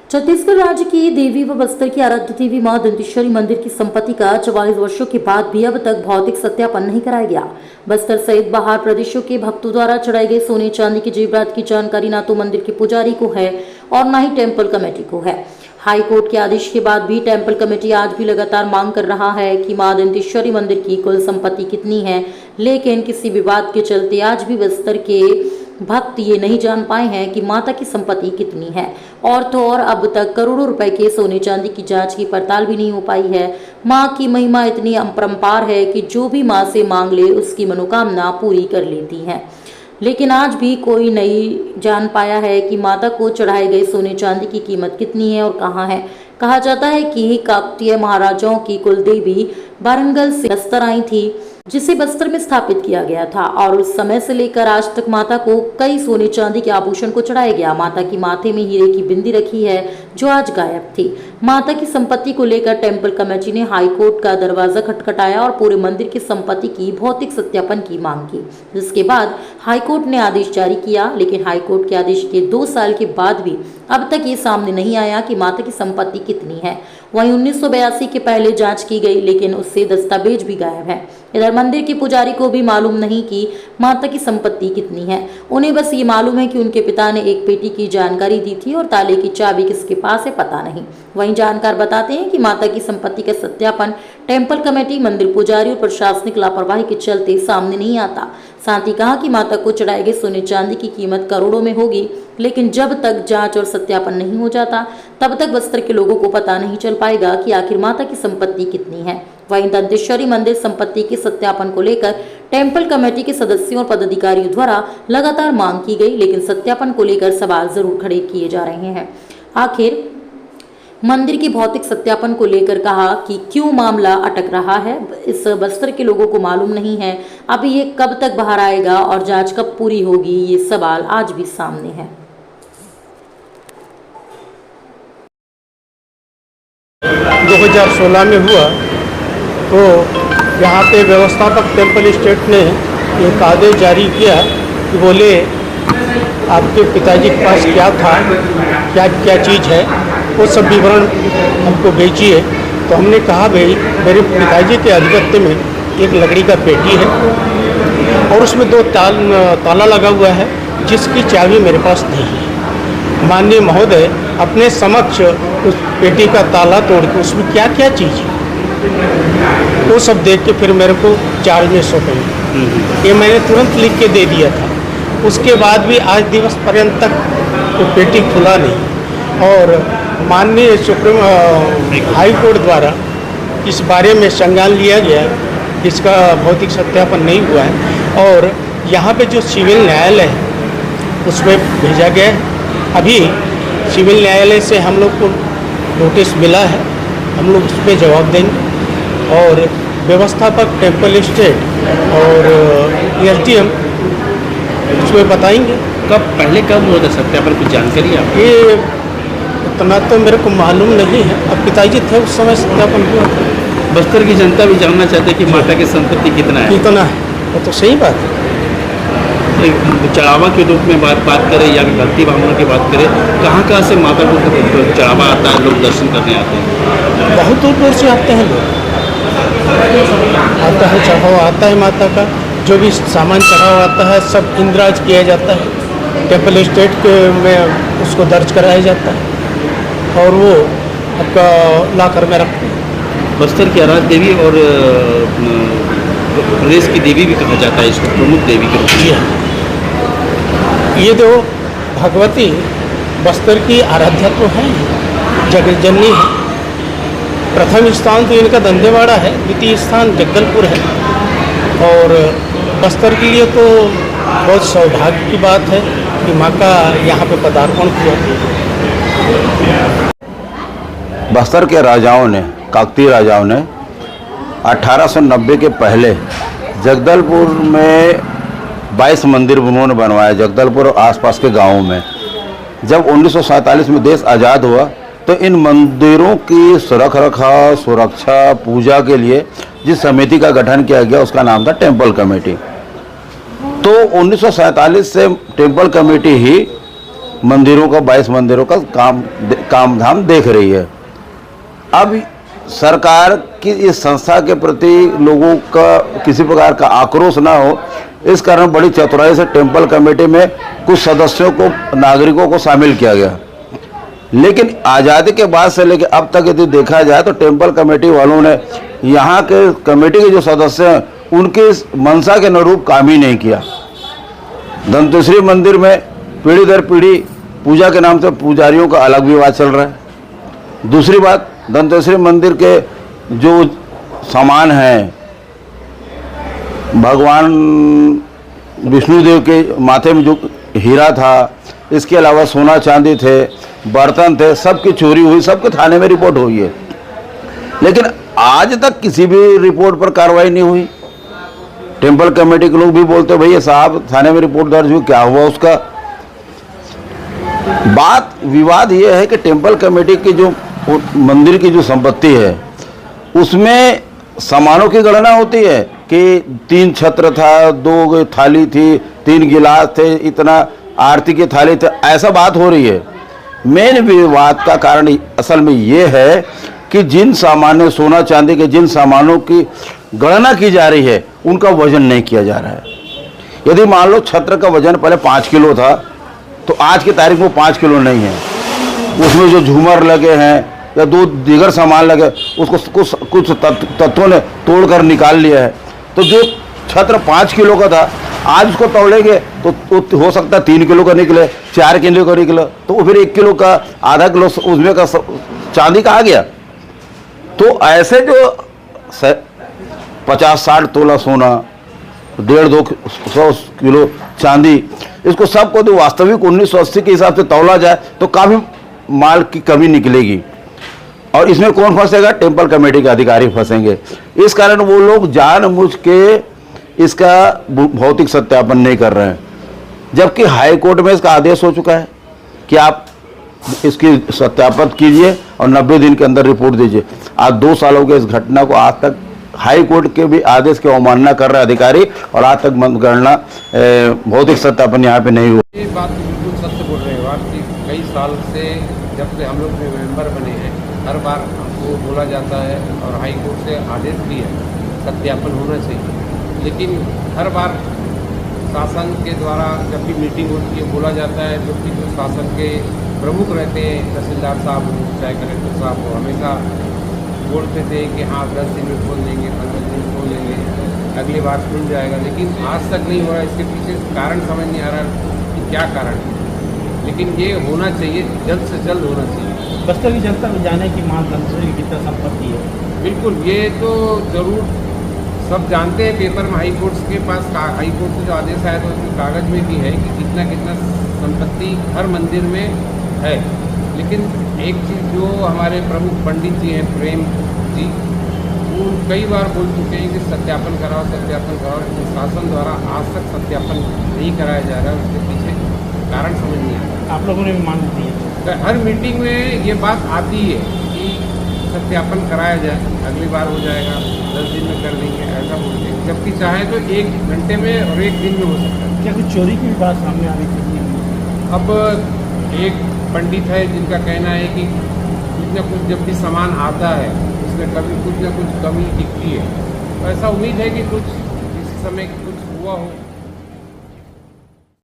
छत्तीसगढ़ राज्य की देवी व बस्तर की आराध्य देवी मां दंतेश्वरी मंदिर की संपत्ति का 44 वर्षों के बाद भी अब तक भौतिक सत्यापन नहीं कराया गया। बस्तर सहित बाहर प्रदेशों के भक्तों द्वारा चढ़ाए गए सोने चांदी के जेवरात की जानकारी न तो मंदिर के पुजारी को है और न ही टेम्पल कमेटी को है। हाई कोर्ट के आदेश के बाद भी टेम्पल कमेटी आज भी लगातार मांग कर रहा है कि मां दंतेश्वरी मंदिर की कुल संपत्ति कितनी है, लेकिन किसी विवाद के चलते आज भी बस्तर के भक्त ये नहीं जान पाए हैं कि माता की संपत्ति कितनी है। और तो और अब तक करोड़ों रुपए के सोने चांदी की जांच की पड़ताल भी नहीं हो पाई है। मां की महिमा इतनी अपरंपार है कि जो भी मां से मांग ले उसकी मनोकामना पूरी कर लेती है, लेकिन आज भी कोई नहीं जान पाया है कि माता को चढ़ाए गए सोने चांदी की कीमत कितनी है और कहाँ है। कहा जाता है कि काकतीय महाराजाओं की कुल देवी वारंगल से बस्तर आई थी, जिसे बस्तर में स्थापित किया गया था, और उस समय से लेकर आज तक माता को कई सोने चांदी के आभूषण को चढ़ाया गया। माता की माथे में हीरे की बिंदी रखी है जो आज गायब थी। माता की संपत्ति को लेकर टेम्पल कमेटी ने हाई कोर्ट का दरवाजा खटखटाया और पूरे मंदिर की संपत्ति की भौतिक सत्यापन की मांग की, जिसके बाद हाई कोर्ट ने आदेश जारी किया। लेकिन हाई कोर्ट के आदेश के 2 साल के बाद भी अब तक ये सामने नहीं आया कि माता की संपत्ति कितनी है। वहीं 1982 के पहले जांच की गई, लेकिन उससे दस्तावेज भी गायब है। इधर मंदिर के पुजारी को भी मालूम नहीं कि माता की संपत्ति कितनी है। उन्हें बस ये मालूम है कि उनके पिता ने एक पेटी की जानकारी दी थी और ताले की चाबी किसके पास है पता नहीं। वहीं जानकार बताते हैं कि माता की संपत्ति का सत्यापन टेम्पल कमेटी, मंदिर पुजारी और प्रशासनिक लापरवाही के चलते सामने नहीं आता। साथ ही कहा कि माता को चढ़ाए गए सोने चांदी की कीमत करोड़ों में होगी, लेकिन जब तक जांच और सत्यापन नहीं हो जाता तब तक बस्तर के लोगों को पता नहीं चल पाएगा कि आखिर माता की संपत्ति कितनी है। वहीं दंतेश्वरी मंदिर संपत्ति के सत्यापन को लेकर टेम्पल कमेटी के सदस्यों और पदाधिकारियों द्वारा लगातार मांग की गई, लेकिन सत्यापन को लेकर सवाल जरूर खड़े किए जा रहे हैं। आखिर मंदिर के भौतिक सत्यापन को लेकर कहा कि क्यों मामला अटक रहा है, इस बस्तर के लोगों को मालूम नहीं है। अभी ये कब तक बाहर आएगा और जांच कब पूरी होगी, ये सवाल आज भी सामने है। 2016 में हुआ तो यहाँ पे व्यवस्थापक टेम्पल स्टेट ने एक आदेश जारी किया कि बोले आपके पिताजी के पास क्या था, क्या क्या चीज़ है, वो सब विवरण हमको भेजिए। तो हमने कहा भाई मेरे पिताजी के आधिपत्य में एक लकड़ी का पेटी है और उसमें 2 ताला लगा हुआ है, जिसकी चाबी मेरे पास नहीं है। माननीय महोदय अपने समक्ष उस पेटी का ताला तोड़ के उसमें क्या क्या चीज़ है वो सब देख के फिर मेरे को चार्ज में सौंपेंगे। ये मैंने तुरंत लिख के दे दिया था। उसके बाद भी आज दिवस पर्यंत तक वो पेटी खुला नहीं और माननीय सुप्रीम हाई कोर्ट द्वारा इस बारे में संज्ञान लिया गया, इसका भौतिक सत्यापन नहीं हुआ है और यहाँ पे जो सिविल न्यायालय है उसमें भेजा गया है। अभी सिविल न्यायालय से हम लोग को नोटिस मिला है, हम लोग उस पर जवाब देंगे और व्यवस्थापक टेम्पल स्टेट और एसडीएम उसमें बताएंगे। कब हुआ था सत्यापन, कुछ जानकारी आप? ये उतना तो मेरे को मालूम नहीं है, अब पिताजी थे उस समय सत्यापन हुआ था। बस्तर की जनता भी जानना चाहते हैं कि माता की संपत्ति कितना है, वो तो सही बात है। चढ़ावा के रूप में बात करें या भक्ति भावना की बात करें, कहाँ से माता को चढ़ावा आता है, लोग दर्शन करने आते हैं? बहुत दूर दूर से आते हैं लोग, आता है चढ़ावा आता है माता का, जो भी सामान चढ़ावा आता है सब इंद्राज किया जाता है, टेम्पल स्टेट के में उसको दर्ज कराया जाता है और वो आपका लाकर में रखते हैं। बस्तर की आराध्य देवी और प्रदेश की देवी भी कहा जाता है, इसको प्रमुख देवी के रूप में। ये तो भगवती बस्तर की आराध्या तो है, जगत जननी है। प्रथम स्थान तो इनका दंतेवाड़ा है, द्वितीय स्थान जगदलपुर है और बस्तर के लिए तो बहुत सौभाग्य की बात है कि माँ का यहाँ पे पदार्पण किया। बस्तर के राजाओं ने, काकतीय राजाओं ने 1890 के पहले जगदलपुर में 22 मंदिर उन्होंने बनवाया, जगदलपुर और आसपास के गांवों में। जब 1947 में देश आज़ाद हुआ तो इन मंदिरों की रखरखाव, सुरक्षा, पूजा के लिए जिस समिति का गठन किया गया उसका नाम था टेम्पल कमेटी। तो 1947 से टेम्पल कमेटी ही मंदिरों का 22 मंदिरों का काम धाम देख रही है। अब सरकार की इस संस्था के प्रति लोगों का किसी प्रकार का आक्रोश ना हो, इस कारण बड़ी चतुराई से टेम्पल कमेटी में कुछ सदस्यों को, नागरिकों को शामिल किया गया। लेकिन आज़ादी के बाद से लेकर अब तक यदि देखा जाए तो टेम्पल कमेटी वालों ने, यहाँ के कमेटी के जो सदस्य हैं, उनके इस मंशा के अनुरूप काम ही नहीं किया। दंतेश्वरी मंदिर में पीढ़ी दर पीढ़ी पूजा के नाम से पुजारियों का अलग विवाद चल रहा है। दूसरी बात, दंतेश्वरी मंदिर के जो सामान हैं, भगवान विष्णुदेव के माथे में जो हीरा था, इसके अलावा सोना चांदी थे, बर्तन थे, सबकी चोरी हुई, सबके थाने में रिपोर्ट हुई है। लेकिन आज तक किसी भी रिपोर्ट पर कार्रवाई नहीं हुई। टेम्पल कमेटी के लोग भी बोलते भैया साहब थाने में रिपोर्ट दर्ज हुई, क्या हुआ उसका? बात विवाद ये है कि टेम्पल कमेटी की जो मंदिर की जो संपत्ति है, उसमें सामानों की गणना होती है कि 3 छत्र था, 2 थाली थी, 3 गिलास थे, इतना आरती की थाली थे, ऐसा बात हो रही है। मेन विवाद का कारण असल में ये है कि जिन सामान्य सोना चांदी के जिन सामानों की गणना की जा रही है, उनका वजन नहीं किया जा रहा है। यदि मान लो छत्र का वजन पहले 5 किलो था, तो आज की तारीख में 5 किलो नहीं है। उसमें जो झूमर लगे हैं या 2 दीगर सामान लगे, उसको कुछ तत्वों ने तोड़कर निकाल लिया है। तो जो छत्र 5 किलो का था, आज उसको तोड़ेंगे तो हो सकता है 3 किलो का निकले, 4 किलो का निकले, तो वो फिर 1 किलो का, आधा किलो उसमें का चांदी का आ गया। तो ऐसे जो 50-60 तोला सोना, 150-200 किलो चांदी, इसको सबको तो वास्तविक 1980 के हिसाब से तौला जाए तो काफ़ी माल की कमी निकलेगी। और इसमें कौन फंसेगा? टेम्पल कमेटी के अधिकारी फंसेंगे। इस कारण वो लोग जानबूझ के इसका भौतिक सत्यापन नहीं कर रहे हैं, जबकि हाई कोर्ट में इसका आदेश हो चुका है कि आप इसकी सत्यापन कीजिए और 90 दिन के अंदर रिपोर्ट दीजिए। आज 2 सालों के इस घटना को आज तक हाई कोर्ट के भी आदेश की अवमानना कर रहे अधिकारी, और आज तक मतगणना भौतिक सत्यापन यहाँ पे नहीं हुआ। ये बात बिल्कुल सत्य बोल रहे हैं कि कई साल से जब से हम लोग मेंबर बने हैं, हर बार हमको बोला जाता है और हाई कोर्ट से आदेश भी है सत्यापन होना चाहिए, लेकिन हर बार शासन के द्वारा जब भी मीटिंग होती है बोला जाता है, जो कि जो शासन के प्रमुख रहते हैं, तहसीलदार साहब हो चाहे कलेक्टर साहब हो, हमेशा बोलते थे कि हाँ 10 दिन में खोल देंगे, 15 दिन में खोल देंगे, अगली बार खुल जाएगा, लेकिन आज तक नहीं हो रहा। इसके पीछे कारण समझ नहीं आ रहा कि क्या कारण है, लेकिन ये होना चाहिए, जल्द से जल्द होना चाहिए। बस्तर की जनता को जाने की मां दंतेश्वरी की कितना संपत्ति है। बिल्कुल, ये तो जरूर सब जानते हैं। पेपर में हाई कोर्ट के पास हाई कोर्ट से जो आदेश आया था उसमें कागज में भी है कि कितना कितना संपत्ति हर मंदिर में है। लेकिन एक चीज़ जो हमारे प्रमुख पंडित जी हैं, प्रेम जी, वो कई बार बोल चुके हैं कि सत्यापन कराओ, लेकिन शासन द्वारा आज तक सत्यापन नहीं कराया जा रहा है। उसके पीछे कारण समझ नहीं आ रहा। आप लोगों ने भी मांग दी है, तो हर मीटिंग में ये बात आती है कि सत्यापन कराया जाए, अगली बार हो जाएगा, 10 दिन में कर देंगे, ऐसा बोलते हैं। जबकि चाहे तो 1 घंटे में और 1 दिन में हो सकता है। क्या कुछ चोरी की भी बात सामने आ रही थी? अब एक पंडित है जिनका कहना है कि कुछ न कुछ जब भी सामान आता है उसमें कभी कुछ न कुछ कमी दिखती है, तो ऐसा उम्मीद है कि कुछ इस समय कुछ हुआ हो।